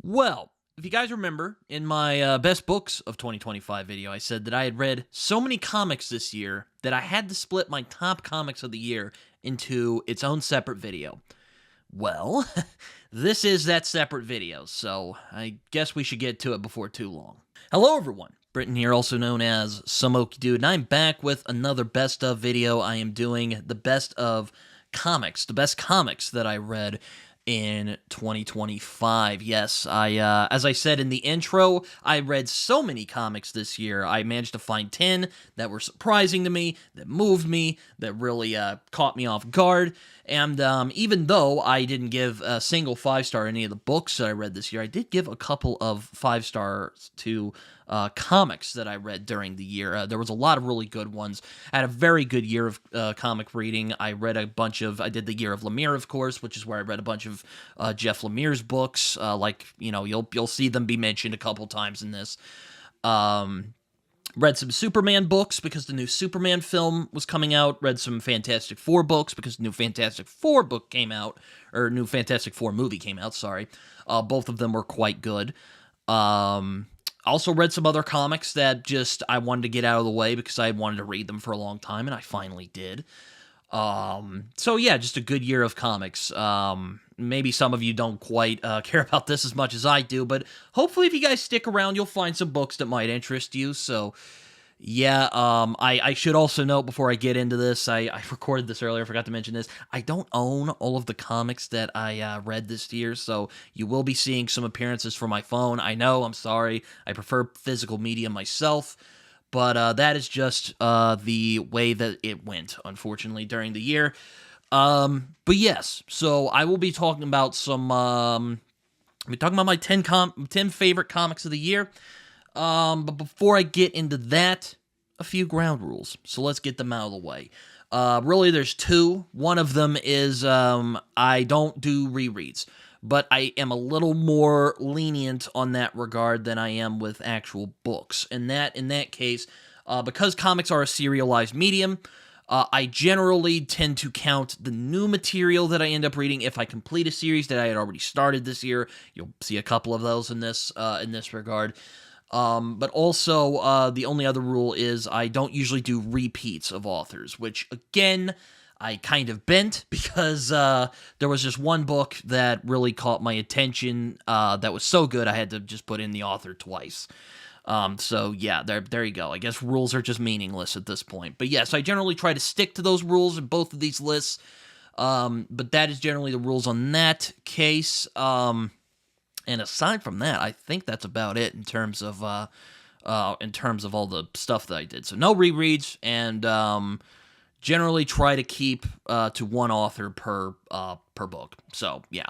Well, if you guys remember, in my best books of 2025 video, I said that I had read so many comics this year that I had to split my top comics of the year into its own separate video. Well, this is that separate video, so I guess we should get to it before too long. Hello, everyone. Britton here, also known as Samoki Dude, and I'm back with another best of video. I am doing the best of comics, the best comics that I read in 2025. Yes, as I said in the intro, I read so many comics this year. I managed to find 10 that were surprising to me, that moved me, that really caught me off guard. And even though I didn't give a single 5-star any of the books that I read this year, I did give a couple of 5 stars to comics that I read during the year. There was a lot of really good ones. I had a very good year of comic reading. I read a bunch of, I did the Year of Lemire, of course, which is where I read a bunch of Jeff Lemire's books. You'll see them be mentioned a couple times in this. Read some Superman books because the new Superman film was coming out. Read some Fantastic Four books because the new Fantastic Four book came out, or new Fantastic Four movie came out, sorry. Both of them were quite good. Also read some other comics that just I wanted to get out of the way because I wanted to read them for a long time, and I finally did. So yeah, just a good year of comics. Maybe some of you don't quite care about this as much as I do, but hopefully if you guys stick around, you'll find some books that might interest you. So yeah, I should also note before I get into this, I recorded this earlier, I forgot to mention this, I don't own all of the comics that I read this year, so you will be seeing some appearances from my phone. I know, I'm sorry, I prefer physical media myself, but that is just the way that it went, unfortunately, during the year. But yes, so I will be talking about some, I'll be talking about my 10 favorite comics of the year. But before I get into that, a few ground rules. So let's get them out of the way. Really, there's two. One of them is I don't do rereads, but I am a little more lenient on that regard than I am with actual books. And that, in that case, because comics are a serialized medium, I generally tend to count the new material that I end up reading if I complete a series that I had already started this year. You'll see a couple of those in this regard. But also, the only other rule is I don't usually do repeats of authors, which, again, I kind of bent because there was just one book that really caught my attention that was so good I had to just put in the author twice. So yeah, there you go. I guess rules are just meaningless at this point. But yes, I generally try to stick to those rules in both of these lists. But that is generally the rules on that case. And aside from that, I think that's about it in terms of all the stuff that I did. So no rereads, and generally try to keep to one author per book. So yeah.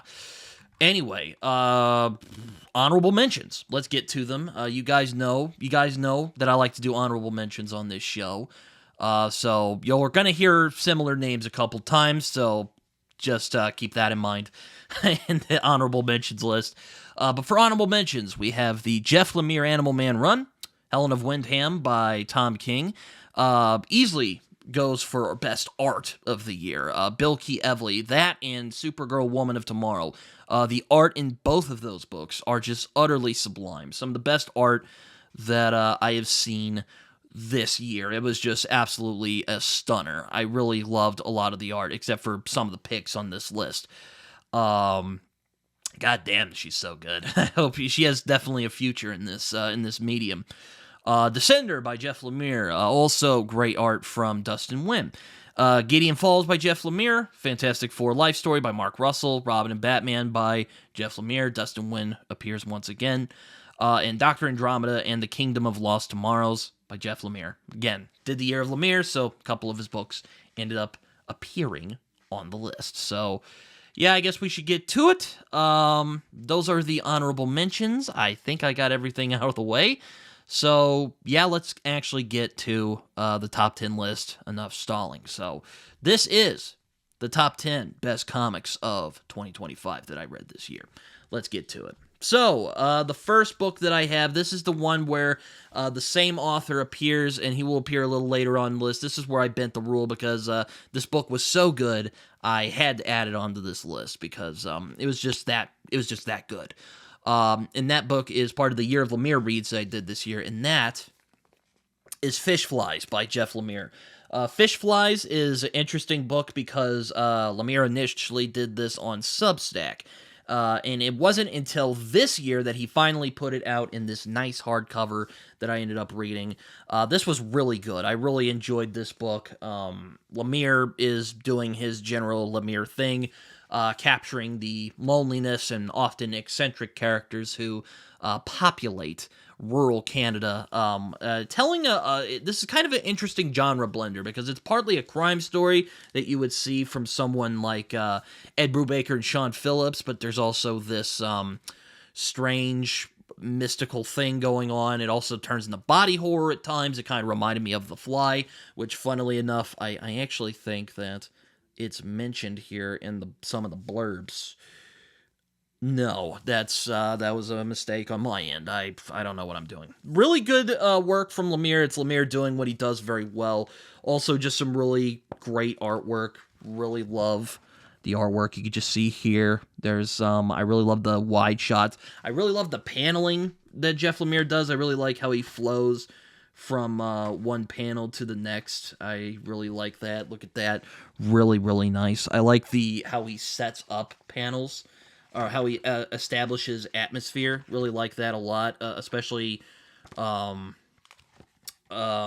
Anyway, honorable mentions. Let's get to them. You guys know that I like to do honorable mentions on this show. So you're gonna hear similar names a couple times. So just keep that in mind in the honorable mentions list. But for honorable mentions, we have the Jeff Lemire Animal Man run, Helen of Windham by Tom King. Easily goes for best art of the year. Bill Key Evely, that and Supergirl Woman of Tomorrow. The art in both of those books are just utterly sublime. Some of the best art that I have seen this year. It was just absolutely a stunner. I really loved a lot of the art, except for some of the picks on this list. God damn, she's so good. I hope she has definitely a future in this medium. Descender by Jeff Lemire, also great art from Dustin Nguyen. Gideon Falls by Jeff Lemire, Fantastic Four Life Story by Mark Russell, Robin and Batman by Jeff Lemire, Dustin Nguyen appears once again, and Dr. Andromeda and the Kingdom of Lost Tomorrows by Jeff Lemire. Again, did the Year of Lemire, so a couple of his books ended up appearing on the list. So yeah, I guess we should get to it. Those are the honorable mentions. I think I got everything out of the way. So, yeah, let's actually get to the top 10 list. Enough stalling. So, this is the top 10 best comics of 2025 that I read this year. Let's get to it. So, the first book that I have, this is the one where the same author appears, and he will appear a little later on the list. This is where I bent the rule because this book was so good, I had to add it onto this list because it was just that good. And that book is part of the Year of Lemire reads that I did this year, and that is Fish Flies by Jeff Lemire. Fish Flies is an interesting book because Lemire initially did this on Substack. And it wasn't until this year that he finally put it out in this nice hardcover that I ended up reading. This was really good. I really enjoyed this book. Lemire is doing his general Lemire thing, capturing the loneliness and often eccentric characters who populate rural Canada, telling this is kind of an interesting genre blender because it's partly a crime story that you would see from someone like Ed Brubaker and Sean Phillips, but there's also this strange mystical thing going on. It also turns into body horror at times. It kind of reminded me of The Fly, which funnily enough, I actually think that it's mentioned here in some of the blurbs. No, that was a mistake on my end. I don't know what I'm doing. Really good work from Lemire. It's Lemire doing what he does very well. Also, just some really great artwork. Really love the artwork. You can just see here. There's I really love the wide shots. I really love the paneling that Jeff Lemire does. I really like how he flows from one panel to the next. I really like that. Look at that. Really, really nice. I like how he sets up panels, or how he establishes atmosphere. Really like that a lot, especially, hold on,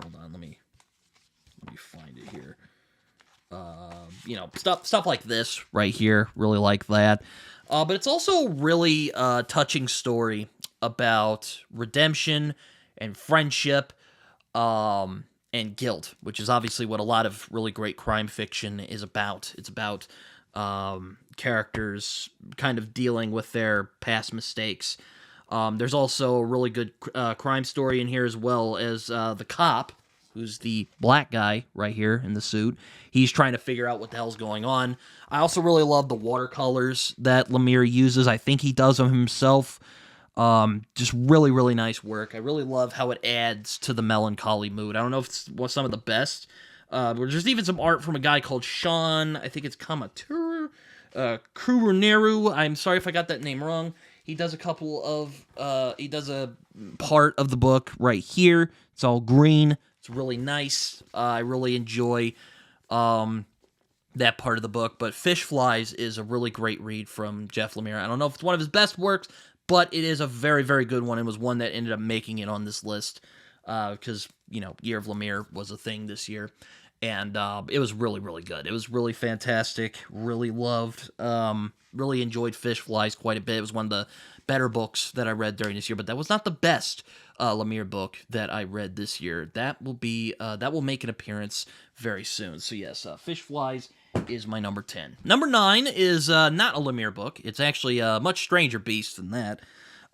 let me find it here. Stuff like this right here, really like that. But it's also a really touching story about redemption and friendship, and guilt, which is obviously what a lot of really great crime fiction is about. It's about characters kind of dealing with their past mistakes. There's also a really good crime story in here, as well as the cop, who's the black guy right here in the suit. He's trying to figure out what the hell's going on. I also really love the watercolors that Lemire uses. I think he does them himself. Just really, really nice work. I really love how it adds to the melancholy mood. I don't know if it's some of the best. There's even some art from a guy called Sean, I think it's Kamatur, Kuruneru. I'm sorry if I got that name wrong. He does a part of the book right here. It's all green. It's really nice. I really enjoy that part of the book. But Fish Flies is a really great read from Jeff Lemire. I don't know if it's one of his best works, but it is a very, very good one. It was one that ended up making it on this list because, Year of Lemire was a thing this year. And it was really, really good. It was really fantastic. Really loved, really enjoyed Fish Flies quite a bit. It was one of the better books that I read during this year, but that was not the best Lemire book that I read this year. That will make an appearance very soon. So yes, Fish Flies is my number 10. Number 9 is not a Lemire book. It's actually a much stranger beast than that.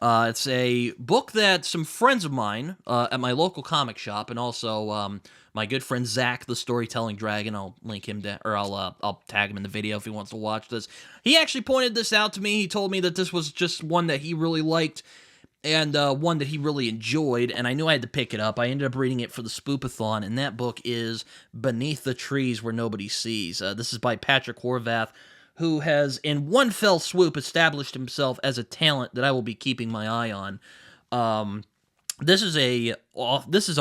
It's a book that some friends of mine at my local comic shop, and also my good friend Zach, the Storytelling Dragon, I'll link him to, or I'll tag him in the video if he wants to watch this. He actually pointed this out to me. He told me that this was just one that he really liked, and one that he really enjoyed, and I knew I had to pick it up. I ended up reading it for the Spoopathon, and that book is Beneath the Trees Where Nobody Sees. This is by Patrick Horvath, who has, in one fell swoop, established himself as a talent that I will be keeping my eye on. This is a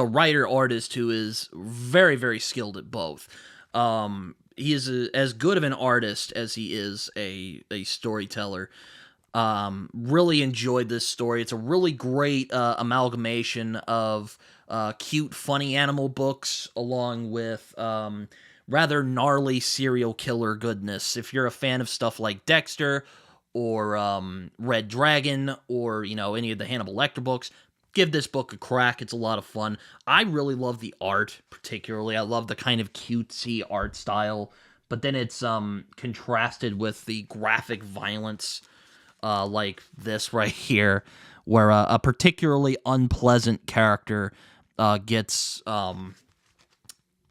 writer-artist who is very, very skilled at both. He is as good of an artist as he is a storyteller. Really enjoyed this story. It's a really great amalgamation of cute, funny animal books along with rather gnarly serial killer goodness. If you're a fan of stuff like Dexter or Red Dragon or, any of the Hannibal Lecter books, give this book a crack. It's a lot of fun. I really love the art, particularly. I love the kind of cutesy art style, but then it's contrasted with the graphic violence like this right here, where a particularly unpleasant character gets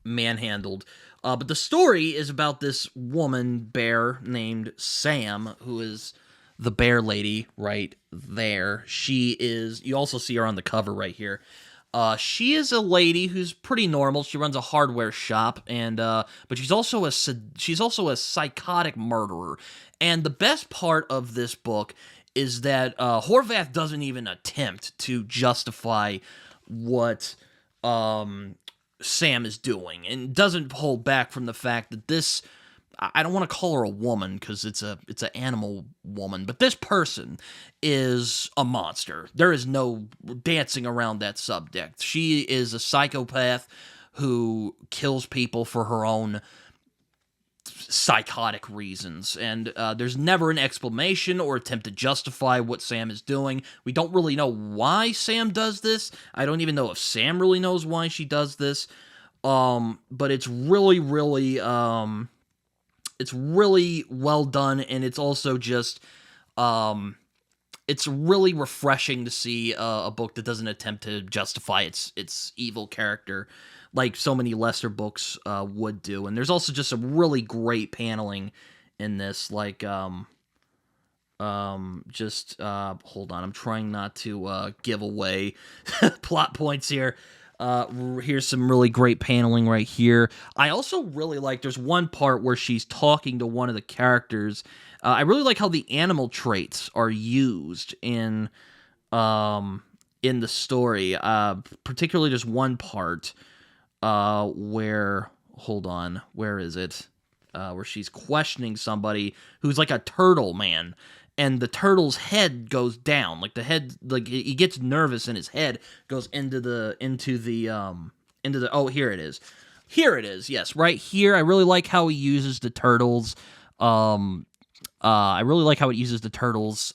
manhandled. But the story is about this woman bear named Sam, who is the bear lady right there. You also see her on the cover right here. She is a lady who's pretty normal. She runs a hardware shop, but she's also a psychotic murderer. And the best part of this book is that Horvath doesn't even attempt to justify what Sam is doing, and doesn't hold back from the fact that this, I don't want to call her a woman because it's an animal woman, but this person is a monster. There is no dancing around that subject. She is a psychopath who kills people for her own psychotic reasons, and there's never an explanation or attempt to justify what Sam is doing. We don't really know why Sam does this. I don't even know if Sam really knows why she does this. But it's really, really, it's really well done, and it's also just, it's really refreshing to see a book that doesn't attempt to justify its evil character like so many lesser books would do. And there's also just some really great paneling in this, like, hold on, I'm trying not to give away plot points here. Here's some really great paneling right here. I also really like, there's one part where she's talking to one of the characters. I really like how the animal traits are used in the story. Particularly there's one part where, hold on, where is it? Where she's questioning somebody who's like a turtle man, and the turtle's head goes down, like the head, like he gets nervous and his head goes into the oh, here it is, yes, right here. I really like how he uses the turtles. I really like how it uses the turtles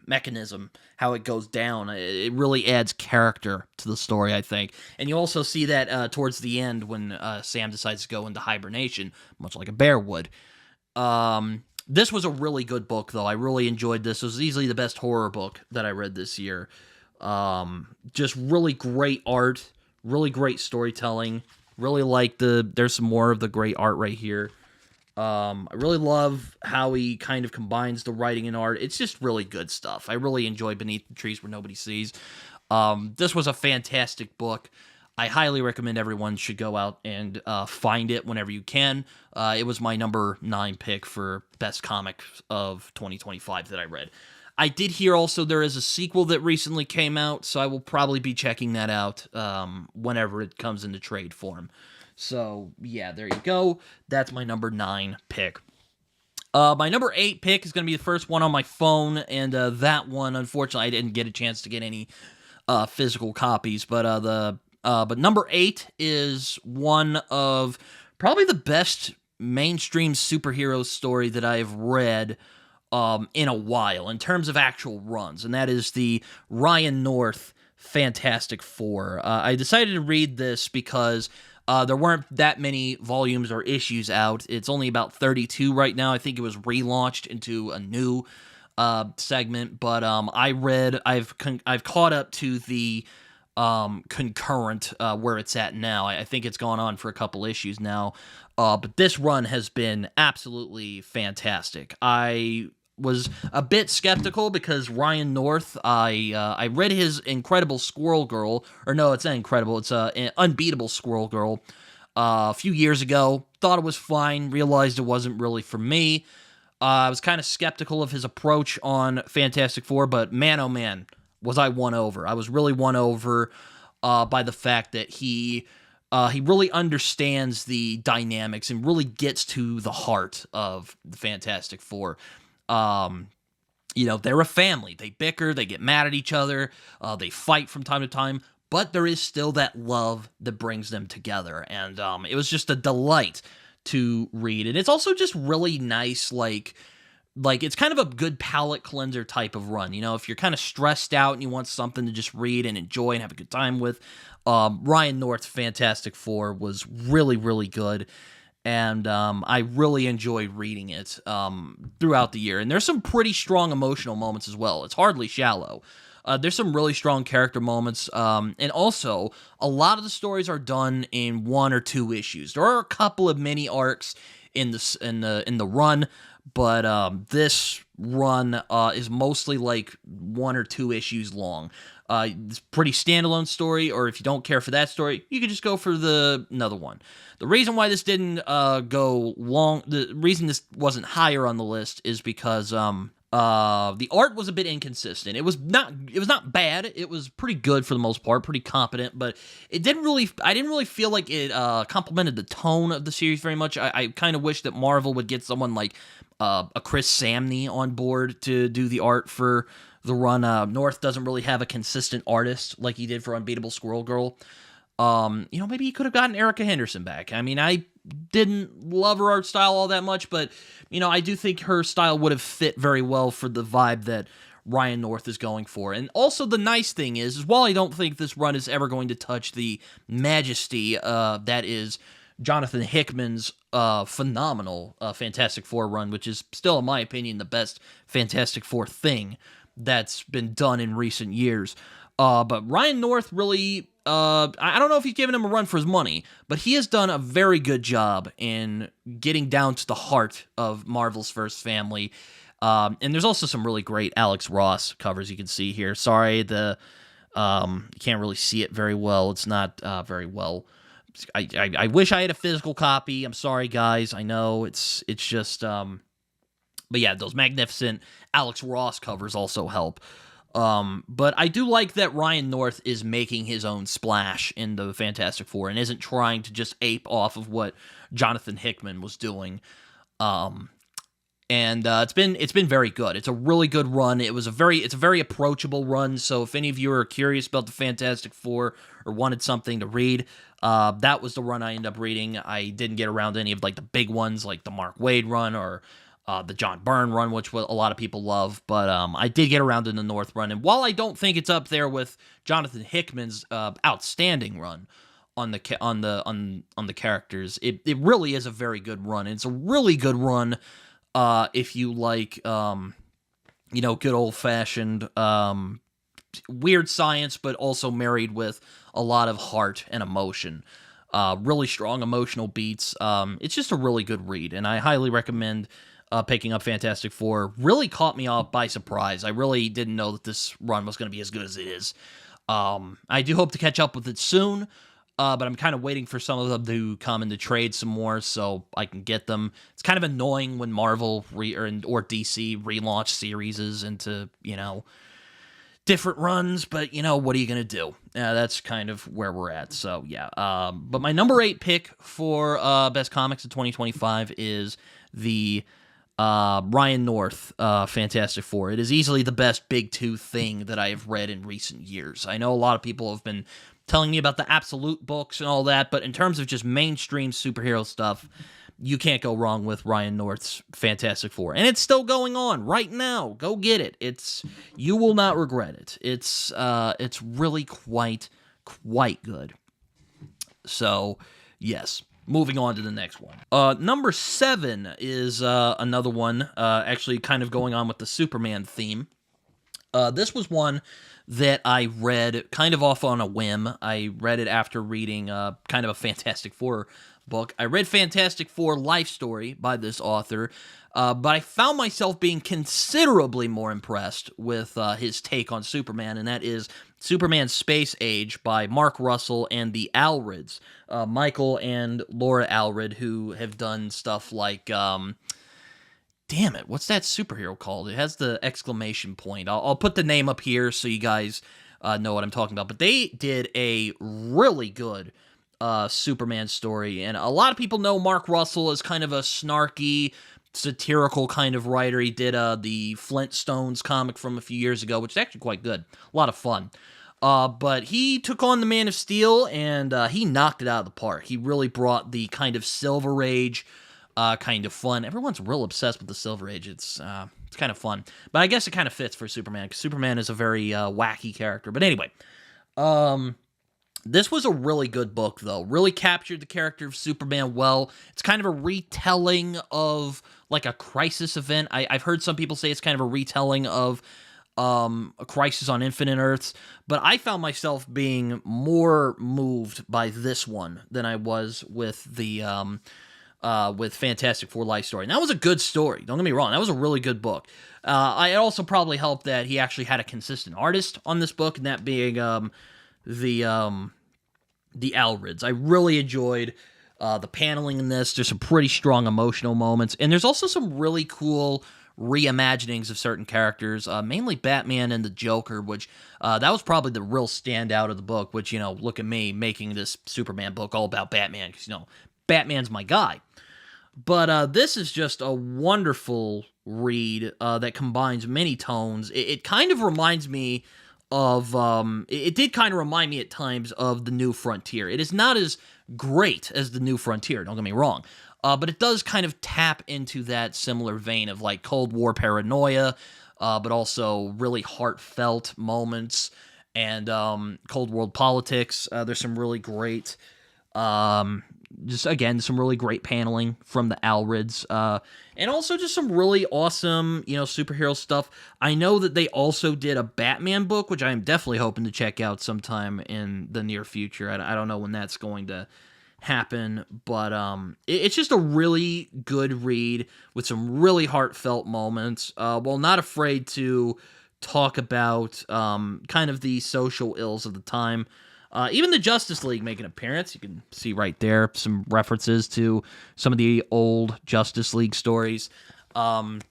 mechanism, how it goes down. It really adds character to the story, I think. And you also see that towards the end when Sam decides to go into hibernation, much like a bear would. This was a really good book, though. I really enjoyed this. It was easily the best horror book that I read this year. Just really great art, really great storytelling. Really like there's some more of the great art right here. I really love how he kind of combines the writing and art. It's just really good stuff. I really enjoy Beneath the Trees Where Nobody Sees. This was a fantastic book. I highly recommend everyone should go out and find it whenever you can. It was my number 9 pick for best comic of 2025 that I read. I did hear also there is a sequel that recently came out, so I will probably be checking that out whenever it comes into trade form. So, yeah, there you go. That's my number 9 pick. My number 8 pick is going to be the first one on my phone, and that one, unfortunately, I didn't get a chance to get any physical copies, but number 8 is one of probably the best mainstream superhero story that I've read in a while, in terms of actual runs, and that is the Ryan North Fantastic Four. I decided to read this because there weren't that many volumes or issues out. It's only about 32 right now. I think it was relaunched into a new segment, but I've caught up to the concurrent where it's at now. I think it's gone on for a couple issues now, but this run has been absolutely fantastic. I was a bit skeptical because Ryan North, I read his Incredible Squirrel Girl, or no, it's not Incredible, it's an Unbeatable Squirrel Girl a few years ago. Thought it was fine, realized it wasn't really for me. I was kind of skeptical of his approach on Fantastic Four, but man, oh man, was I won over. I was really won over by the fact that he really understands the dynamics and really gets to the heart of the Fantastic Four. They're a family. They bicker, they get mad at each other, they fight from time to time, but there is still that love that brings them together, and it was just a delight to read. And it's also just really nice, like it's kind of a good palate cleanser type of run. You know, if you're kind of stressed out and you want something to just read and enjoy and have a good time with, Ryan North's Fantastic Four was really, really good. And I really enjoyed reading it throughout the year. And there's some pretty strong emotional moments as well. It's hardly shallow. There's some really strong character moments. And also, a lot of the stories are done in 1 or 2 issues. There are a couple of mini arcs in the run, but this run is mostly like 1 or 2 issues long. It's a pretty standalone story, or if you don't care for that story, you can just go for another one. The reason why this didn't go long, the reason this wasn't higher on the list is because The art was a bit inconsistent. It was not bad. It was pretty good for the most part, pretty competent, but I didn't really feel like it complemented the tone of the series very much. I kind of wish that Marvel would get someone like a Chris Samney on board to do the art for the run. North doesn't really have a consistent artist like he did for Unbeatable Squirrel Girl. Maybe he could have gotten Erica Henderson back. I mean, I didn't love her art style all that much, but, I do think her style would have fit very well for the vibe that Ryan North is going for. And also the nice thing is while I don't think this run is ever going to touch the majesty that is Jonathan Hickman's phenomenal Fantastic Four run, which is still, in my opinion, the best Fantastic Four thing that's been done in recent years. But Ryan North really, I don't know if he's giving him a run for his money, but he has done a very good job in getting down to the heart of Marvel's first family. And there's also some really great Alex Ross covers you can see here. Sorry, you can't really see it very well. It's not very well. I wish I had a physical copy. I'm sorry, guys. I know it's just, but yeah, those magnificent Alex Ross covers also help. But I do like that Ryan North is making his own splash in the Fantastic Four and isn't trying to just ape off of what Jonathan Hickman was doing. And it's been very good. It's a really good run. It's a very approachable run. So if any of you are curious about the Fantastic Four or wanted something to read, that was the run I ended up reading. I didn't get around to any of like the big ones like the Mark Waid run or the John Byrne run, which a lot of people love, but I did get around in the North run, and while I don't think it's up there with Jonathan Hickman's outstanding run on the characters, it really is a very good run. And it's a really good run if you like good old fashioned weird science, but also married with a lot of heart and emotion. Really strong emotional beats. It's just a really good read, and I highly recommend picking up Fantastic Four. Really caught me off by surprise. I really didn't know that this run was going to be as good as it is. I do hope to catch up with it soon, but I'm kind of waiting for some of them to come into trade some more so I can get them. It's kind of annoying when Marvel or DC relaunch series into, different runs, but, what are you going to do? That's kind of where we're at, so yeah. But my number 8 pick for Best Comics of 2025 is the Ryan North Fantastic Four. It is easily the best Big Two thing that I have read in recent years. I know a lot of people have been telling me about the Absolute books and all that, but in terms of just mainstream superhero stuff, you can't go wrong with Ryan North's Fantastic Four. And it's still going on right now. Go get it. You will not regret it. It's really quite good. So, yes. Moving on to the next one. Number 7 is another one, actually kind of going on with the Superman theme. This was one that I read kind of off on a whim. I read it after reading kind of a Fantastic Four book. I read Fantastic Four Life Story by this author, but I found myself being considerably more impressed with his take on Superman, and that is Superman Space Age by Mark Russell and the Allreds, Michael and Laura Allred, who have done stuff like, damn it, what's that superhero called? It has the exclamation point. I'll put the name up here so you guys know what I'm talking about, but they did a really good Superman story, and a lot of people know Mark Russell as kind of a snarky, satirical kind of writer. He did the Flintstones comic from a few years ago, which is actually quite good. A lot of fun. But he took on the Man of Steel, and he knocked it out of the park. He really brought the kind of Silver Age kind of fun. Everyone's real obsessed with the Silver Age. It's kind of fun. But I guess it kind of fits for Superman, because Superman is a very wacky character. But anyway, this was a really good book, though. Really captured the character of Superman well. It's kind of a retelling of, like, a crisis event. I've heard some people say it's kind of a retelling of A Crisis on Infinite Earths, but I found myself being more moved by this one than I was with the with Fantastic Four Life Story. And that was a good story. Don't get me wrong. That was a really good book. It also probably helped that he actually had a consistent artist on this book, and that being the Allreds. I really enjoyed the paneling in this. There's some pretty strong emotional moments, and there's also some really cool reimaginings of certain characters, mainly Batman and the Joker, which that was probably the real standout of the book, which, look at me making this Superman book all about Batman, because, Batman's my guy. But this is just a wonderful read that combines many tones. It kind of reminds me of, it did kind of remind me at times of The New Frontier. It is not as great as The New Frontier, don't get me wrong. But it does kind of tap into that similar vein of like Cold War paranoia, but also really heartfelt moments and Cold War politics. There's some really great, just again, some really great paneling from the Alrids, and also just some really awesome, superhero stuff. I know that they also did a Batman book, which I am definitely hoping to check out sometime in the near future. I don't know when that's going to happen, but it's just a really good read with some really heartfelt moments, while not afraid to talk about kind of the social ills of the time. Even the Justice League make an appearance. You can see right there some references to some of the old Justice League stories. And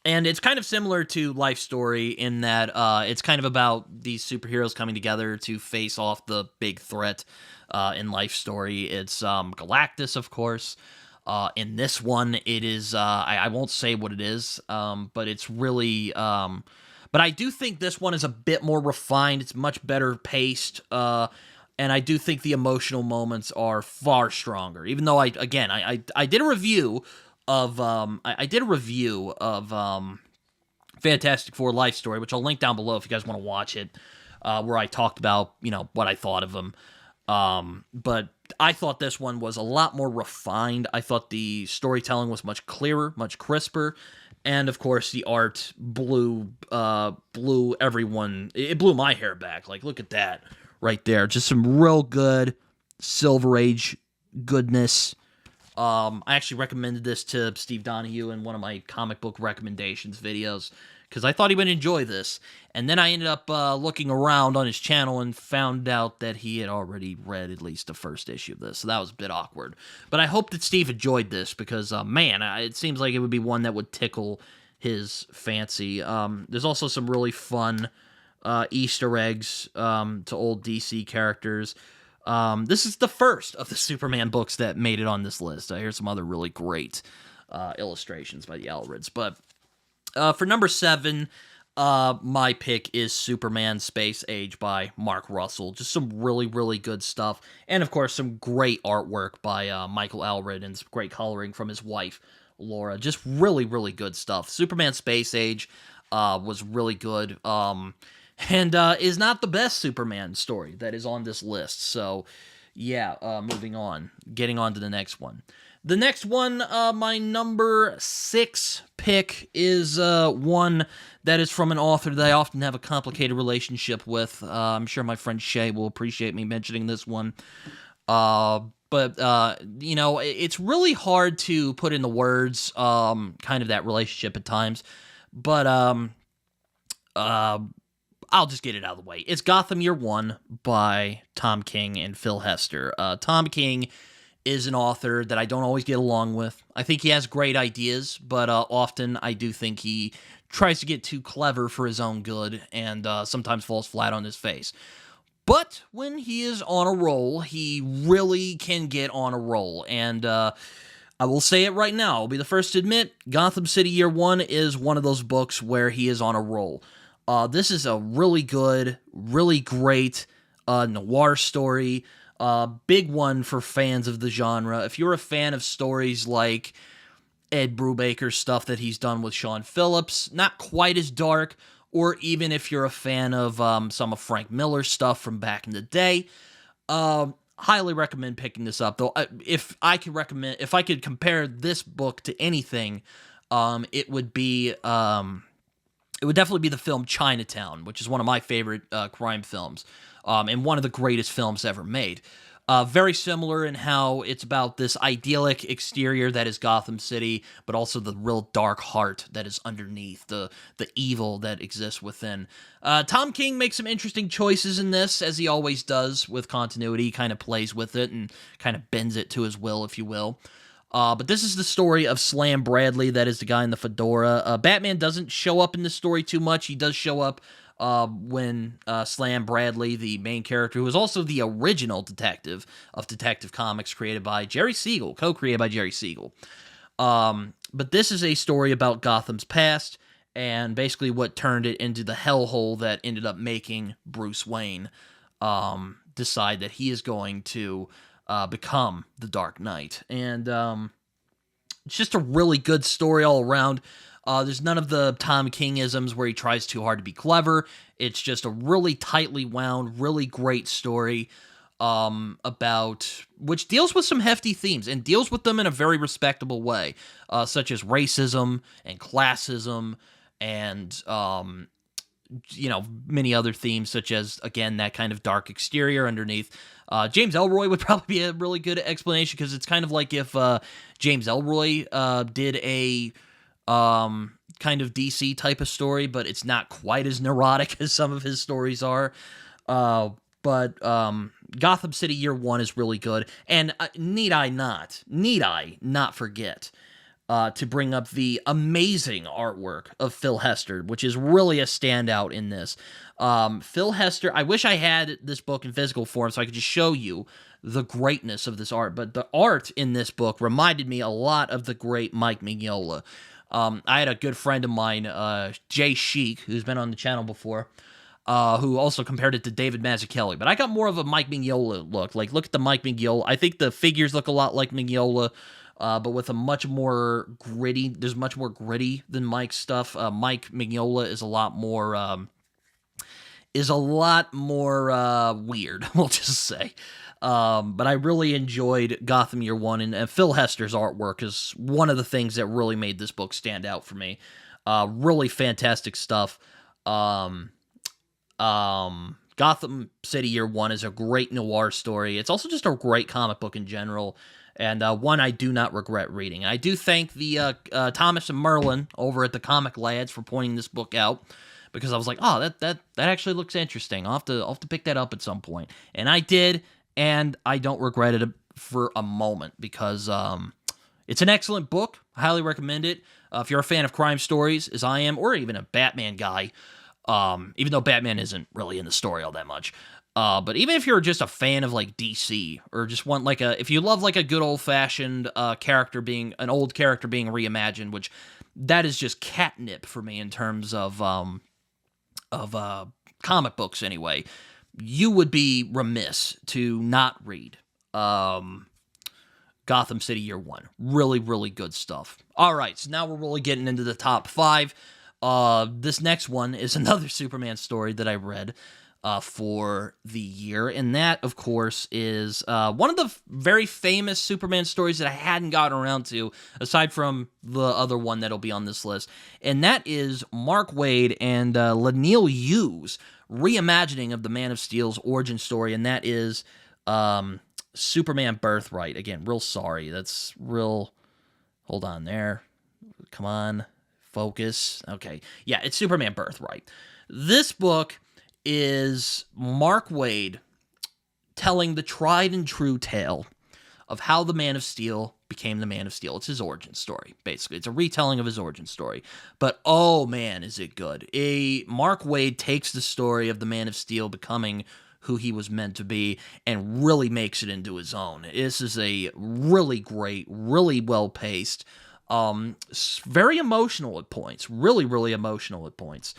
it's kind of similar to Life Story in that it's kind of about these superheroes coming together to face off the big threat. In Life Story, it's Galactus, of course. In this one, it is, I won't say what it is, but it's really, but I do think this one is a bit more refined. It's much better paced, and I do think the emotional moments are far stronger. Even though I did a review of, Fantastic Four Life Story, which I'll link down below if you guys want to watch it, where I talked about, what I thought of them. But I thought this one was a lot more refined. I thought the storytelling was much clearer, much crisper, and of course the art blew everyone. It blew my hair back. Like, look at that right there. Just some real good Silver Age goodness. I actually recommended this to Steve Donahue in one of my comic book recommendations videos, because I thought he would enjoy this. And then I ended up looking around on his channel and found out that he had already read at least the first issue of this, so that was a bit awkward. But I hope that Steve enjoyed this, because, man, it seems like it would be one that would tickle his fancy. There's also some really fun Easter eggs to old DC characters. This is the first of the Superman books that made it on this list. Here's some other really great illustrations by the Alrids. But for number 7, my pick is Superman Space Age by Mark Russell. Just some really, really good stuff. And, of course, some great artwork by Michael Allred and some great coloring from his wife, Laura. Just really, really good stuff. Superman Space Age was really good. And is not the best Superman story that is on this list. So, yeah, moving on. Getting on to the next one. The next one, my number 6 pick, is one that is from an author that I often have a complicated relationship with. I'm sure my friend Shay will appreciate me mentioning this one. But it's really hard to put into words kind of that relationship at times. But I'll just get it out of the way. It's Gotham Year One by Tom King and Phil Hester. Tom King is an author that I don't always get along with. I think he has great ideas, but often I do think he tries to get too clever for his own good and sometimes falls flat on his face. But when he is on a roll, he really can get on a roll. And I will say it right now. I'll be the first to admit, Gotham City Year One is one of those books where he is on a roll. This is a really good, really great noir story. Big one for fans of the genre. If you're a fan of stories like Ed Brubaker's stuff that he's done with Sean Phillips, not quite as dark, or even if you're a fan of some of Frank Miller's stuff from back in the day, highly recommend picking this up. Though, if I could compare this book to anything, it would definitely be the film Chinatown, which is one of my favorite crime films, and one of the greatest films ever made. Very similar in how it's about this idyllic exterior that is Gotham City, but also the real dark heart that is underneath, the evil that exists within. Tom King makes some interesting choices in this, as he always does with continuity. He kind of plays with it and kind of bends it to his will, if you will. But this is the story of Slam Bradley. That is the guy in the fedora. Batman doesn't show up in the story too much. He does show up when Slam Bradley, the main character, who is also the original detective of Detective Comics, created by Jerry Siegel, co-created by Jerry Siegel. But this is a story about Gotham's past, and basically what turned it into the hellhole that ended up making Bruce Wayne decide that he is going to become the Dark Knight. And it's just a really good story all around. There's none of the Tom King-isms where he tries too hard to be clever. It's just a really tightly wound, really great story which deals with some hefty themes and deals with them in a very respectable way, such as racism and classism and many other themes, such as, again, that kind of dark exterior underneath. James Ellroy would probably be a really good explanation, because it's kind of like if James Ellroy did a kind of DC type of story, but it's not quite as neurotic as some of his stories are. But Gotham City Year One is really good, and need I not forget to bring up the amazing artwork of Phil Hester, which is really a standout in this. Phil Hester, I wish I had this book in physical form so I could just show you the greatness of this art, but the art in this book reminded me a lot of the great Mike Mignola. I had a good friend of mine, Jay Sheik, who's been on the channel before, who also compared it to David Mazzucchelli, but I got more of a Mike Mignola look. Like, look at the Mike Mignola. I think the figures look a lot like Mignola, but with a much more gritty. There's much more gritty than Mike's stuff. Mike Mignola is a lot more weird, we'll just say. But I really enjoyed Gotham Year One, and Phil Hester's artwork is one of the things that really made this book stand out for me. Really fantastic stuff. Gotham City Year One is a great noir story. It's also just a great comic book in general, and one I do not regret reading. And I do thank the Thomas and Merlin over at the Comic Lads for pointing this book out, because I was like, oh, that actually looks interesting. I'll have to pick that up at some point, and I did, and I don't regret it for a moment, because it's an excellent book. I highly recommend it. If you're a fan of crime stories, as I am, or even a Batman guy. Even though Batman isn't really in the story all that much. But even if you're just a fan of, like, DC, or just want, like, if you love, like, a good old-fashioned an old character being reimagined, which that is just catnip for me in terms of comic books anyway, you would be remiss to not read Gotham City Year One. Really, really good stuff. All right, so now we're really getting into the top 5. This next one is another Superman story that I read for the year, and that, of course, is one of the very famous Superman stories that I hadn't gotten around to, aside from the other one that'll be on this list, and that is Mark Waid and Leinil Yu's reimagining of the Man of Steel's origin story, and that is Superman Birthright. Again, real sorry. That's real... Hold on there. Come on. Focus. Okay. Yeah, it's Superman Birthright. This book is Mark Waid telling the tried and true tale of how the Man of Steel became the Man of Steel. It's his origin story, basically. It's a retelling of his origin story. But, oh man, is it good. Mark Waid takes the story of the Man of Steel becoming who he was meant to be and really makes it into his own. This is a really great, really well-paced, very emotional at points, really, really emotional at points,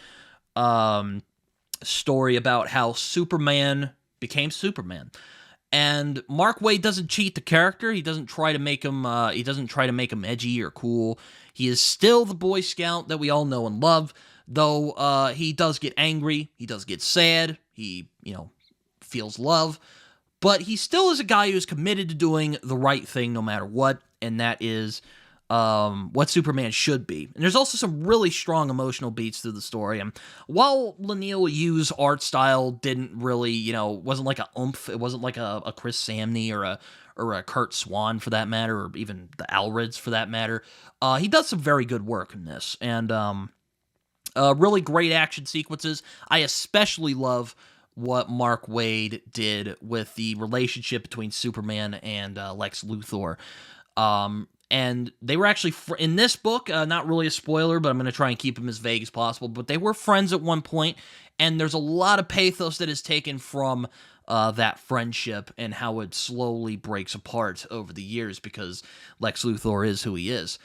story about how Superman became Superman. And Mark Waid doesn't cheat the character. He doesn't try to make him edgy or cool. He is still the Boy Scout that we all know and love, though he does get angry, he does get sad, he, feels love, but he still is a guy who's committed to doing the right thing no matter what, and that is what Superman should be. And there's also some really strong emotional beats through the story. And while Leinil Yu's art style didn't really, wasn't like a oomph, it wasn't like a Chris Samney or a Kurt Swan for that matter, or even the Alreds for that matter, he does some very good work in this. And really great action sequences. I especially love what Mark Waid did with the relationship between Superman and Lex Luthor. And they were actually, in this book, not really a spoiler, but I'm going to try and keep them as vague as possible, but they were friends at one point, and there's a lot of pathos that is taken from that friendship and how it slowly breaks apart over the years because Lex Luthor is who he is.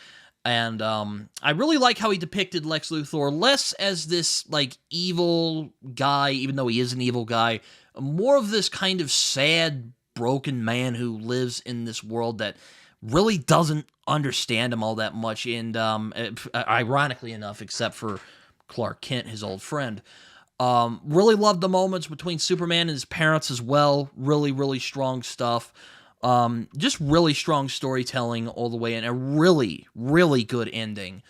And I really like how he depicted Lex Luthor less as this, like, evil guy, even though he is an evil guy, more of this kind of sad, broken man who lives in this world that really doesn't understand him all that much, and ironically enough, except for Clark Kent, his old friend. Really loved the moments between Superman and his parents as well. Really, really strong stuff. Just really strong storytelling all the way, and a really, really good ending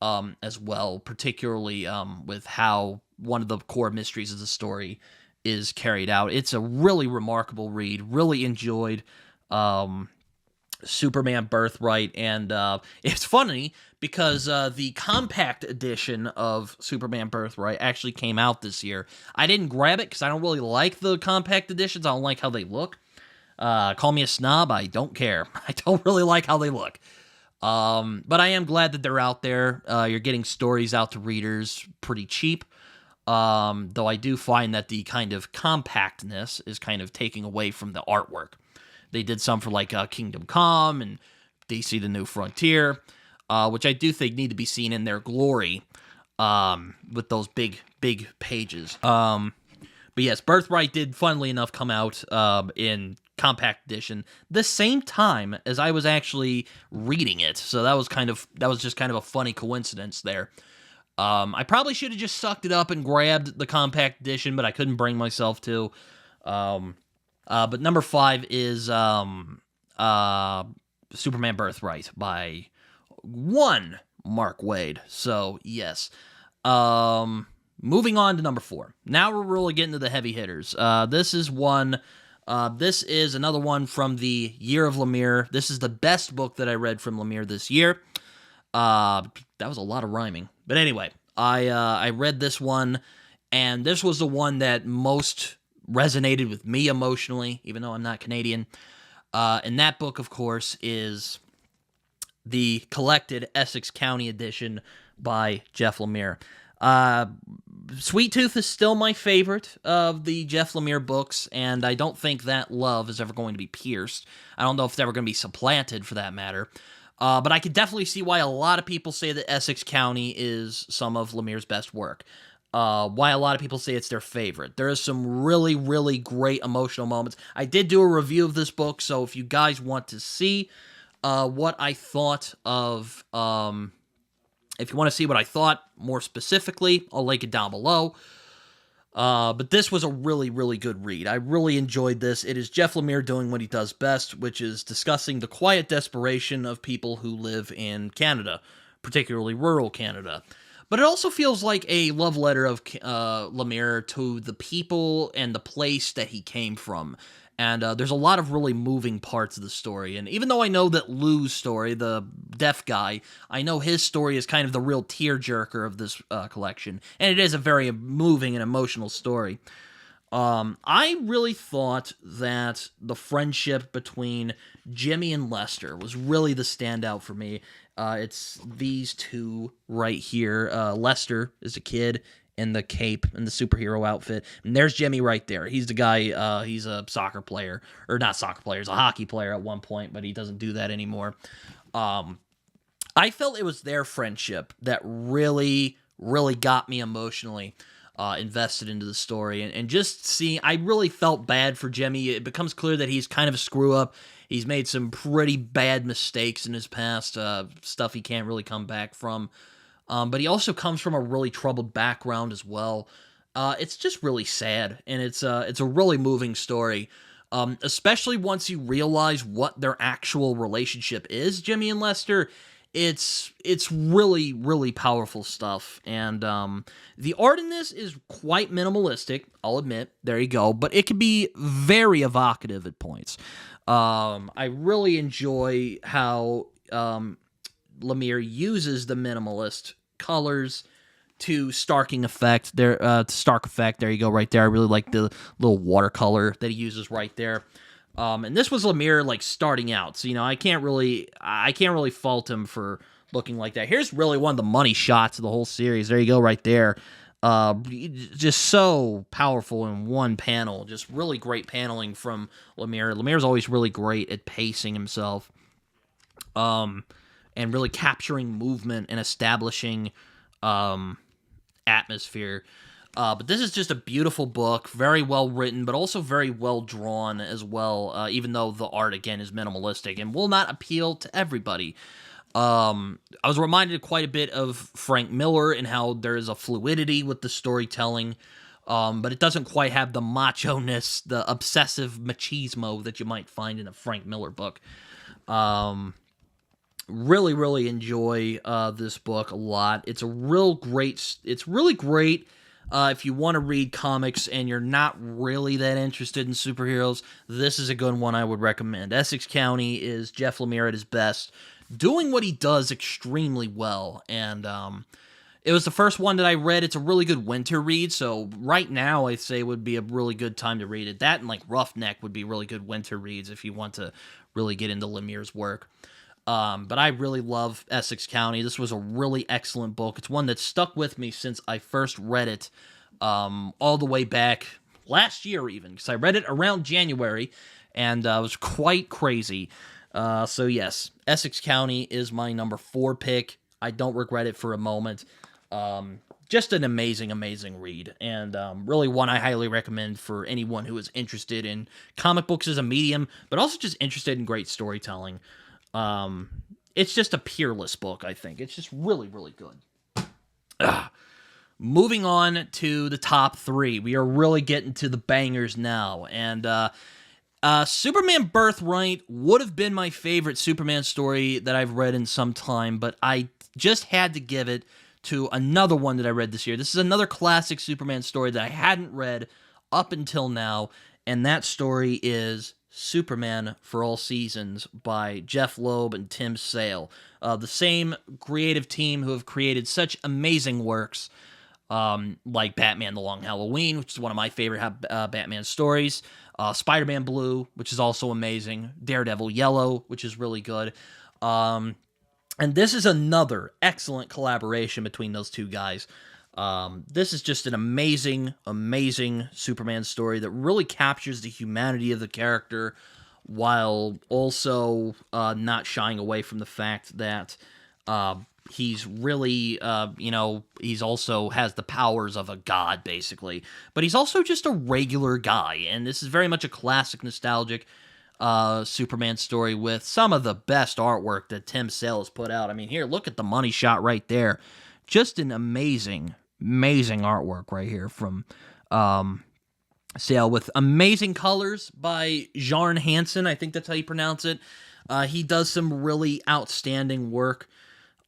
as well, particularly with how one of the core mysteries of the story is carried out. It's a really remarkable read. Really enjoyed Superman Birthright, and it's funny because the compact edition of Superman Birthright actually came out this year. I didn't grab it because I don't really like the compact editions. I don't like how they look. Call me a snob, I don't care. I don't really like how they look. But I am glad that they're out there. You're getting stories out to readers pretty cheap. Though I do find that the kind of compactness is kind of taking away from the artwork. They did some for like Kingdom Come and DC The New Frontier, which I do think need to be seen in their glory with those big pages. But yes, Birthright did, funnily enough, come out in compact edition the same time as I was actually reading it. So that was just kind of a funny coincidence there. I probably should have just sucked it up and grabbed the compact edition, but I couldn't bring myself to. But number 5 is Superman Birthright by one Mark Waid. So, yes. Moving on to number 4. Now we're really getting to the heavy hitters. This is another one from the Year of Lemire. This is the best book that I read from Lemire this year. That was a lot of rhyming. But anyway, I read this one, and this was the one that most resonated with me emotionally, even though I'm not Canadian. And that book, of course, is the collected Essex County edition by Jeff Lemire. Sweet Tooth is still my favorite of the Jeff Lemire books, and I don't think that love is ever going to be pierced. I don't know if it's ever going to be supplanted, for that matter. But I could definitely see why a lot of people say that Essex County is some of Lemire's best work. Why a lot of people say it's their favorite. There is some really, really great emotional moments. I did do a review of this book, so if you guys want to see what I thought of... if you want to see what I thought more specifically, I'll link it down below. But this was a really, really good read. I really enjoyed this. It is Jeff Lemire doing what he does best, which is discussing the quiet desperation of people who live in Canada, particularly rural Canada. But it also feels like a love letter of Lemire to the people and the place that he came from. And there's a lot of really moving parts of the story. And even though I know that Lou's story, the deaf guy, I know his story is kind of the real tearjerker of this collection. And it is a very moving and emotional story. I really thought that the friendship between Jimmy and Lester was really the standout for me. It's these two right here. Lester is a kid in the cape and the superhero outfit. And there's Jimmy right there. He's the guy, he's a soccer player. Or not soccer player, he's a hockey player at one point, but he doesn't do that anymore. I felt it was their friendship that really, really got me emotionally invested into the story. And just seeing, I really felt bad for Jimmy. It becomes clear that he's kind of a screw-up. He's made some pretty bad mistakes in his past, stuff he can't really come back from. But he also comes from a really troubled background as well. It's just really sad, and it's a really moving story, especially once you realize what their actual relationship is, Jimmy and Lester. It's really, really powerful stuff, and the art in this is quite minimalistic, I'll admit. There you go, but it can be very evocative at points. I really enjoy how Lemire uses the minimalist colors to stark effect. There you go, right there. I really like the little watercolor that he uses right there. And this was Lemire like starting out, so I can't really fault him for looking like that. Here's really one of the money shots of the whole series. There you go, right there. Just so powerful in one panel. Just really great paneling from Lemire. Lemire's always really great at pacing himself, and really capturing movement and establishing atmosphere. But this is just a beautiful book, very well written, but also very well drawn as well, even though the art, again, is minimalistic and will not appeal to everybody. I was reminded quite a bit of Frank Miller and how there is a fluidity with the storytelling, but it doesn't quite have the macho-ness, the obsessive machismo that you might find in a Frank Miller book. Really, really enjoy this book a lot. It's really great if you want to read comics and you're not really that interested in superheroes. This is a good one I would recommend. Essex County is Jeff Lemire at his best, doing what he does extremely well. And it was the first one that I read. It's a really good winter read, so right now I'd say would be a really good time to read it. That and like Roughneck would be really good winter reads if you want to really get into Lemire's work. But I really love Essex County. This was a really excellent book. It's one that stuck with me since I first read it, all the way back last year even, because I read it around January, and it was quite crazy. So yes, Essex County is my number 4 pick. I don't regret it for a moment. Just an amazing, amazing read, and really one I highly recommend for anyone who is interested in comic books as a medium, but also just interested in great storytelling. It's just a peerless book, I think. It's just really, really good. Moving on to the top 3. We are really getting to the bangers now. And Superman Birthright would have been my favorite Superman story that I've read in some time, but I just had to give it to another one that I read this year. This is another classic Superman story that I hadn't read up until now, and that story is Superman for All Seasons by Jeff Loeb and Tim Sale. The same creative team who have created such amazing works like Batman The Long Halloween, which is one of my favorite Batman stories, Spider-Man Blue, which is also amazing, Daredevil Yellow, which is really good. And this is another excellent collaboration between those two guys. This is just an amazing, amazing Superman story that really captures the humanity of the character while also not shying away from the fact that he's really, he's also has the powers of a god, basically. But he's also just a regular guy, and this is very much a classic, nostalgic Superman story with some of the best artwork that Tim Sale has put out. I mean, here, look at the money shot right there. Just an amazing, amazing artwork right here from Sale, with amazing colors by Jarn Hansen. I think that's how you pronounce it. He does some really outstanding work.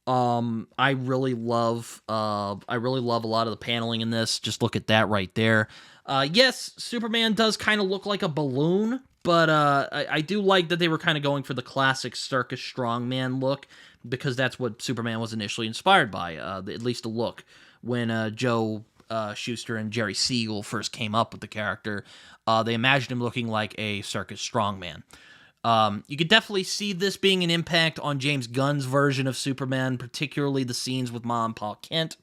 I really love a lot of the paneling in this. Just look at that right there. Yes, Superman does kind of look like a balloon, but I do like that they were kind of going for the classic circus strongman look, because that's what Superman was initially inspired by, at least the look. When Joe Shuster and Jerry Siegel first came up with the character, they imagined him looking like a circus strongman. You could definitely see this being an impact on James Gunn's version of Superman, particularly the scenes with Ma and Pa Kent.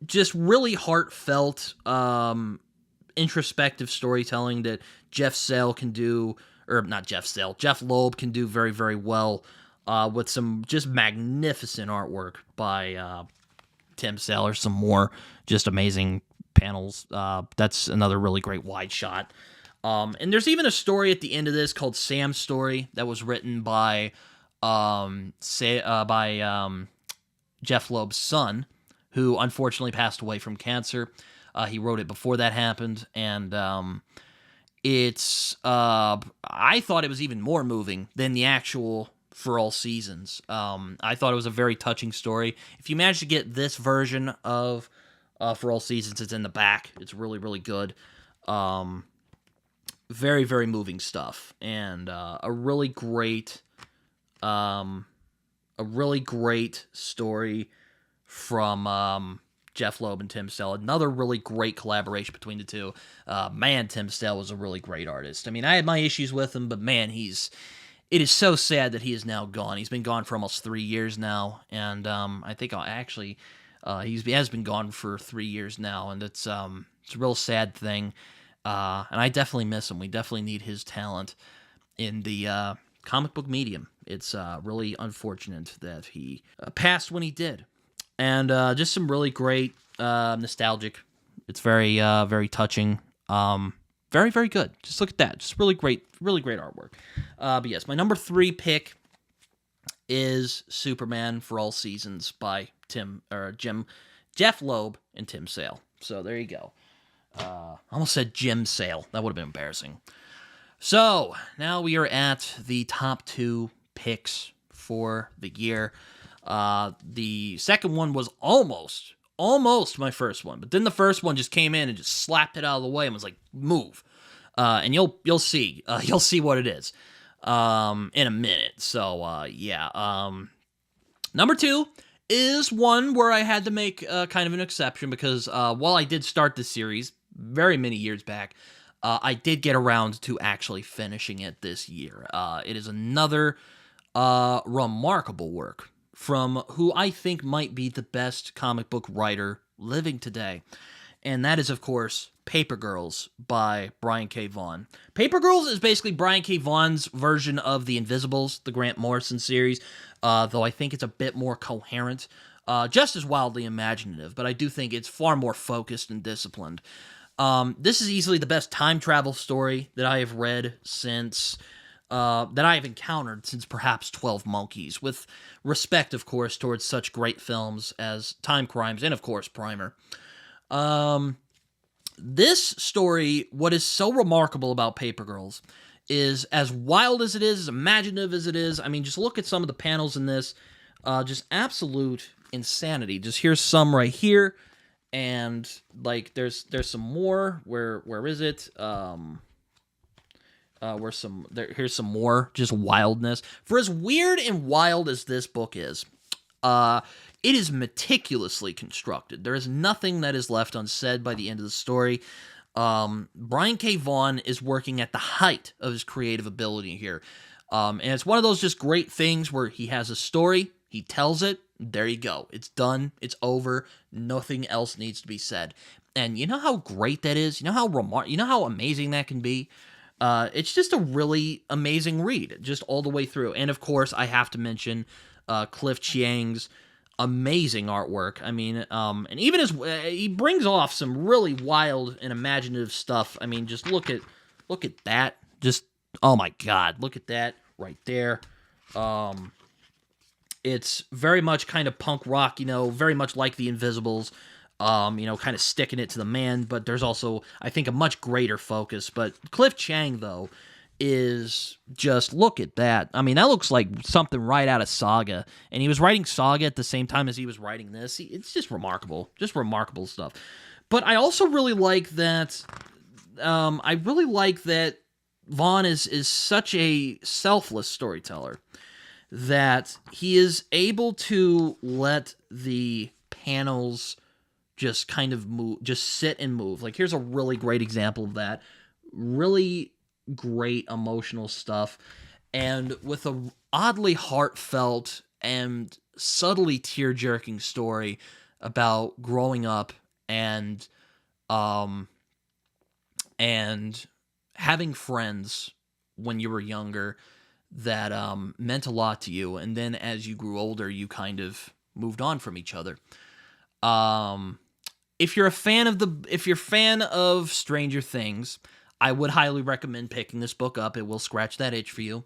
Just really heartfelt, introspective storytelling that Jeff Loeb can do very, very well, with some just magnificent artwork by Tim Sale, or some more just amazing panels. That's another really great wide shot. And there's even a story at the end of this called Sam's Story that was written by Jeff Loeb's son, who unfortunately passed away from cancer. He wrote it before that happened, and I thought it was even more moving than the actual For All Seasons. I thought it was a very touching story. If you manage to get this version of For All Seasons, it's in the back. It's really, really good. Very, very moving stuff, and a really great story from Jeff Loeb and Tim Sale. Another really great collaboration between the two. Man, Tim Sale was a really great artist. I mean, I had my issues with him, but man, it is so sad that he is now gone. He's been gone for almost 3 years now, and I think he has been gone for 3 years now, and it's a real sad thing. And I definitely miss him. We definitely need his talent in the comic book medium. It's really unfortunate that he passed when he did. And just some really great, nostalgic. It's very, very touching. Very, very good. Just look at that. Just really great artwork. But yes, my number 3 pick is Superman for All Seasons by Jeff Loeb and Tim Sale. So there you go. I almost said Jim Sale. That would have been embarrassing. So now we are at the top 2 picks for the year. The second one was almost my first one, but then the first one just came in and just slapped it out of the way and was like, move. And you'll see what it is, in a minute. So, yeah. Number 2 is one where I had to make kind of an exception because, while I did start the series very many years back, I did get around to actually finishing it this year. It is another, remarkable work from who I think might be the best comic book writer living today. And that is, of course, Paper Girls by Brian K. Vaughan. Paper Girls is basically Brian K. Vaughan's version of The Invisibles, the Grant Morrison series, though I think it's a bit more coherent, just as wildly imaginative, but I do think it's far more focused and disciplined. This is easily the best time travel story that I have read since... that I have encountered since perhaps 12 Monkeys, with respect, of course, towards such great films as Time Crimes and, of course, Primer. This story, what is so remarkable about Paper Girls is as wild as it is, as imaginative as it is. I mean, just look at some of the panels in this. Just absolute insanity. Just here's some right here. And, like, there's some more. Where is it? Here's some more just wildness. For as weird and wild as this book is, it is meticulously constructed. There is nothing that is left unsaid by the end of the story. Brian K. Vaughan is working at the height of his creative ability here. And it's one of those just great things where he has a story, he tells it, there you go. It's done, it's over, nothing else needs to be said. And you know how great that is? You know how amazing that can be? It's just a really amazing read, just all the way through. And of course, I have to mention Cliff Chiang's amazing artwork. I mean, and even he brings off some really wild and imaginative stuff. I mean, just look at that. Just, oh my God, look at that right there. It's very much kind of punk rock, very much like The Invisibles. Kind of sticking it to the man, but there's also, I think, a much greater focus. But Cliff Chiang, though, is just, look at that. I mean, that looks like something right out of Saga. And he was writing Saga at the same time as he was writing this. It's just remarkable stuff. But I also really like that, Vaughn is such a selfless storyteller that he is able to let the panels just kind of move, just sit and move. Like, here's a really great example of that. Really great emotional stuff, and with a oddly heartfelt and subtly tear-jerking story about growing up and having friends when you were younger that meant a lot to you, and then as you grew older, you kind of moved on from each other. If you're a fan of Stranger Things, I would highly recommend picking this book up. It will scratch that itch for you.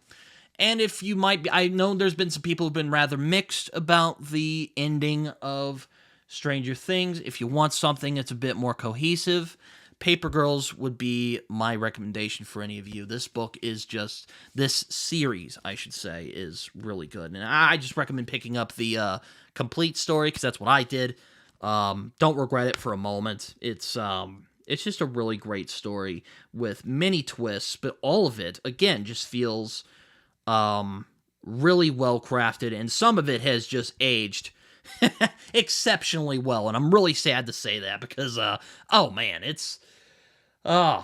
And if you might be, I know there's been some people who've been rather mixed about the ending of Stranger Things. If you want something that's a bit more cohesive, Paper Girls would be my recommendation for any of you. This series, I should say, is really good. And I just recommend picking up the complete story, because that's what I did. Don't regret it for a moment. It's just a really great story with many twists, but all of it, again, just feels really well crafted, and some of it has just aged exceptionally well, and I'm really sad to say that because oh man, it's a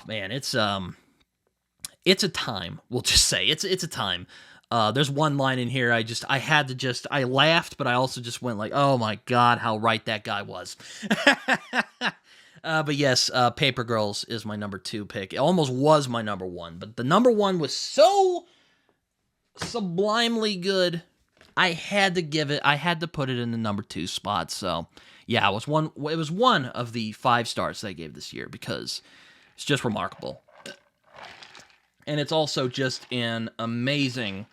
time. We'll just say it's a time. There's one line in here I laughed, but I also just went like, oh my god, how right that guy was. But yes, Paper Girls is my number 2 pick. It almost was my number 1, but the number 1 was so sublimely good. I had to put it in the number 2 spot. So yeah, it was one of the 5 stars that I gave this year because it's just remarkable. And it's also just an amazing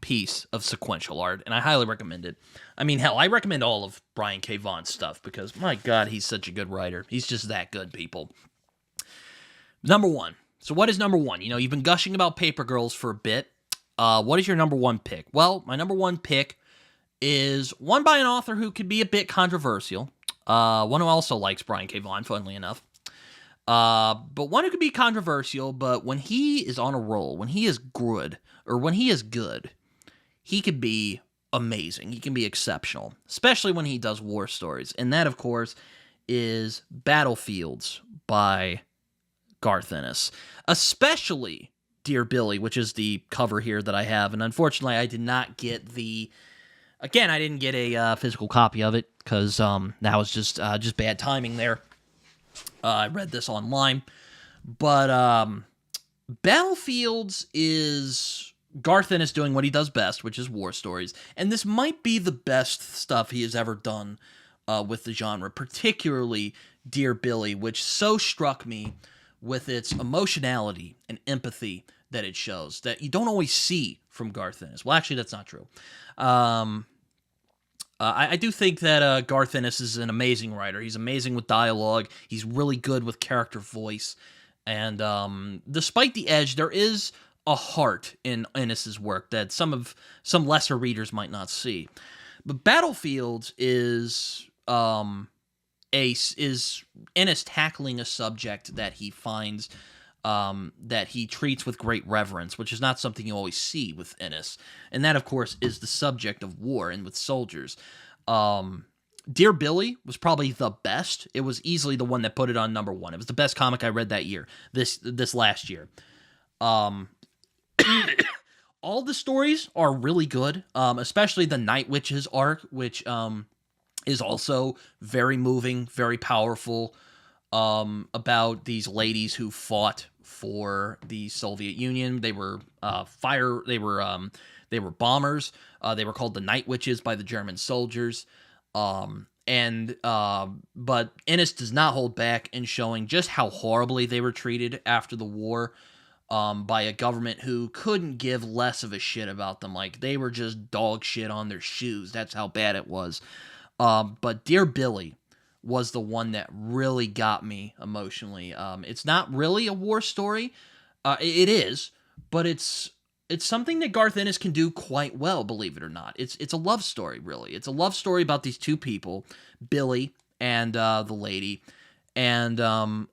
piece of sequential art, and I highly recommend it. I mean, hell, I recommend all of Brian K. Vaughan's stuff because, my God, he's such a good writer. He's just that good, people. Number 1. So what is number 1? You know, you've been gushing about Paper Girls for a bit. What is your number 1 pick? Well, my number 1 pick is one by an author who could be a bit controversial. One who also likes Brian K. Vaughan, funnily enough. But one who could be controversial, but when he is on a roll, when he is good, he could be amazing. He can be exceptional, especially when he does war stories. And that, of course, is Battlefields by Garth Ennis. Especially Dear Billy, which is the cover here that I have. And unfortunately, I did not get I didn't get a physical copy of it because that was just bad timing there. I read this online. But Battlefields is Garth Ennis doing what he does best, which is war stories. And this might be the best stuff he has ever done with the genre, particularly Dear Billy, which so struck me with its emotionality and empathy that it shows that you don't always see from Garth Ennis. Well, actually, that's not true. I do think that Garth Ennis is an amazing writer. He's amazing with dialogue. He's really good with character voice. And despite the edge, there is a heart in Ennis's work that some lesser readers might not see. But Battlefields is Ennis tackling a subject that he finds that he treats with great reverence, which is not something you always see with Ennis. And that, of course, is the subject of war and with soldiers. Dear Billy was probably the best. It was easily the one that put it on number 1. It was the best comic I read that year, this last year. All the stories are really good, especially the Night Witches arc, which is also very moving, very powerful, about these ladies who fought for the Soviet Union. They were they were bombers. They were called the Night Witches by the German soldiers. But Ennis does not hold back in showing just how horribly they were treated after the war, by a government who couldn't give less of a shit about them. Like, they were just dog shit on their shoes. That's how bad it was. But Dear Billy was the one that really got me emotionally. It's not really a war story. It is, but it's something that Garth Ennis can do quite well, believe it or not. It's a love story, really. It's a love story about these two people, Billy and the lady. And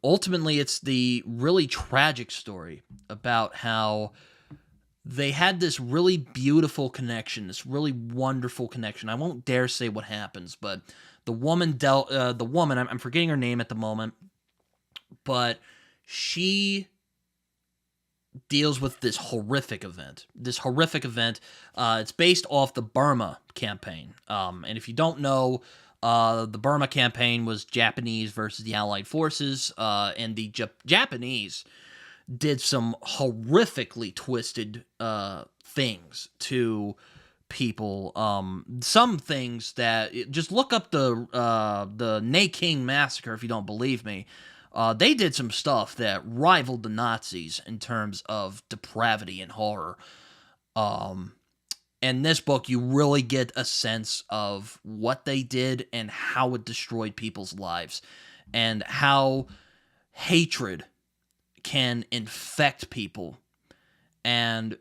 ultimately, it's the really tragic story about how they had this really beautiful connection, this really wonderful connection. I won't dare say what happens, but the woman I'm forgetting her name at the moment, but she deals with this horrific event. It's based off the Burma campaign. And if you don't know, the Burma campaign was Japanese versus the Allied forces, and the Japanese did some horrifically twisted things to people. Some things that just look up the Nanking massacre if you don't believe me. They did some stuff that rivaled the Nazis in terms of depravity and horror. In this book, you really get a sense of what they did and how it destroyed people's lives, and how hatred can infect people, and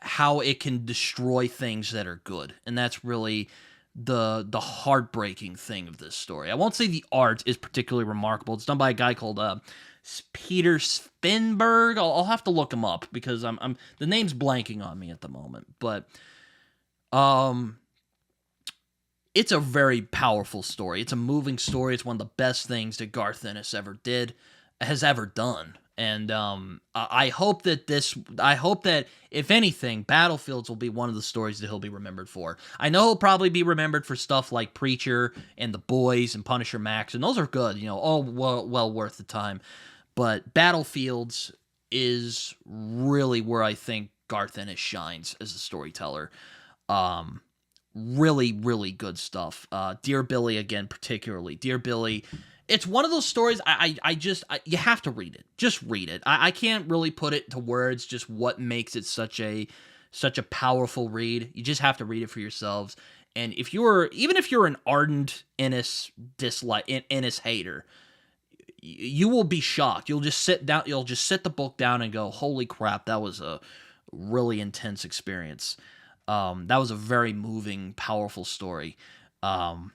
how it can destroy things that are good. And that's really the heartbreaking thing of this story. I won't say the art is particularly remarkable. It's done by a guy called Peter Spinberg. I'll have to look him up because I'm the name's blanking on me at the moment. But it's a very powerful story. It's a moving story. It's one of the best things that Garth Ennis has ever done. And I hope that if anything, Battlefields will be one of the stories that he'll be remembered for. I know he'll probably be remembered for stuff like Preacher and The Boys and Punisher Max, and those are good, all well worth the time. But Battlefields is really where I think Garth Ennis shines as a storyteller. Really, really good stuff. Dear Billy, again, particularly. Dear Billy, it's one of those stories you have to read it. Just read it. I can't really put it to words just what makes it such a powerful read. You just have to read it for yourselves. And even if you're an ardent Ennis hater, you will be shocked. You'll just sit the book down and go, "Holy crap, that was a really intense experience." That was a very moving, powerful story. And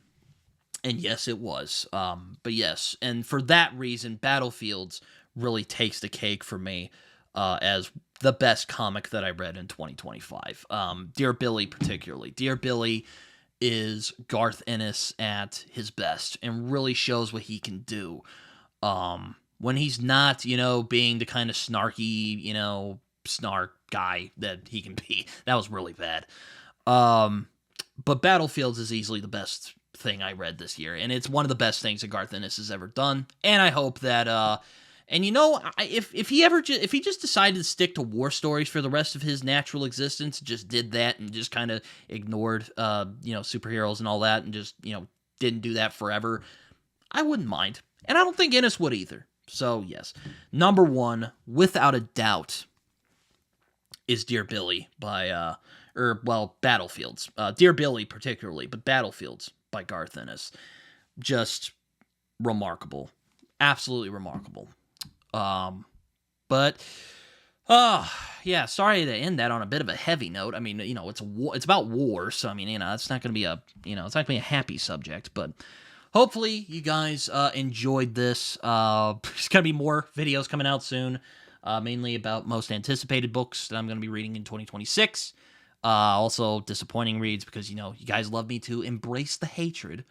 yes, it was. But yes, and for that reason, Battlefields really takes the cake for me as the best comic that I read in 2025. Dear Billy particularly. Dear Billy is Garth Ennis at his best and really shows what he can do. When he's not, being the kind of snarky, snark guy that he can be. That was really bad. But Battlefields is easily the best thing I read this year, and it's one of the best things that Garth Ennis has ever done. And I hope that, if he just decided to stick to war stories for the rest of his natural existence, just did that and just kind of ignored, superheroes and all that, and just, didn't do that forever, I wouldn't mind. And I don't think Ennis would either. So, yes. Number one, without a doubt, is Dear Billy by, Battlefields. Dear Billy particularly, but Battlefields by Garth Ennis. Just remarkable. Absolutely remarkable. Sorry to end that on a bit of a heavy note. I mean, it's about war, so I mean, it's not going to be a happy subject, but hopefully you guys enjoyed this. There's going to be more videos coming out soon, mainly about most anticipated books that I'm going to be reading in 2026. Also disappointing reads because, you guys love me to embrace the hatred.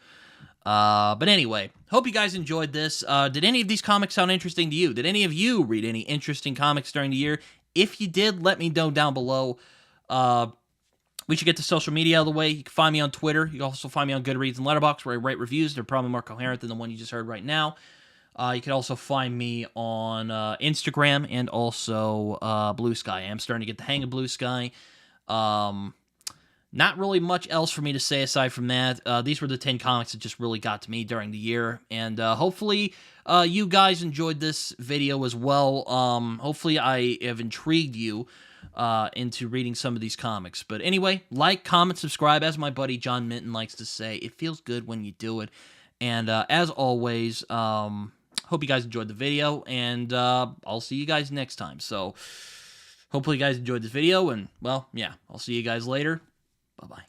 But anyway, hope you guys enjoyed this. Did any of these comics sound interesting to you? Did any of you read any interesting comics during the year? If you did, let me know down below. We should get the social media out of the way. You can find me on Twitter. You can also find me on Goodreads and Letterboxd, where I write reviews. They're probably more coherent than the one you just heard right now. You can also find me on Instagram and also Blue Sky. I am starting to get the hang of Blue Sky. Not really much else for me to say aside from that. These were the 10 comics that just really got to me during the year. And hopefully you guys enjoyed this video as well. Hopefully I have intrigued you into reading some of these comics. But anyway, like, comment, subscribe. As my buddy John Minton likes to say, it feels good when you do it. And as always, hope you guys enjoyed the video. And I'll see you guys next time. So hopefully you guys enjoyed this video. And, well, yeah, I'll see you guys later. Bye-bye.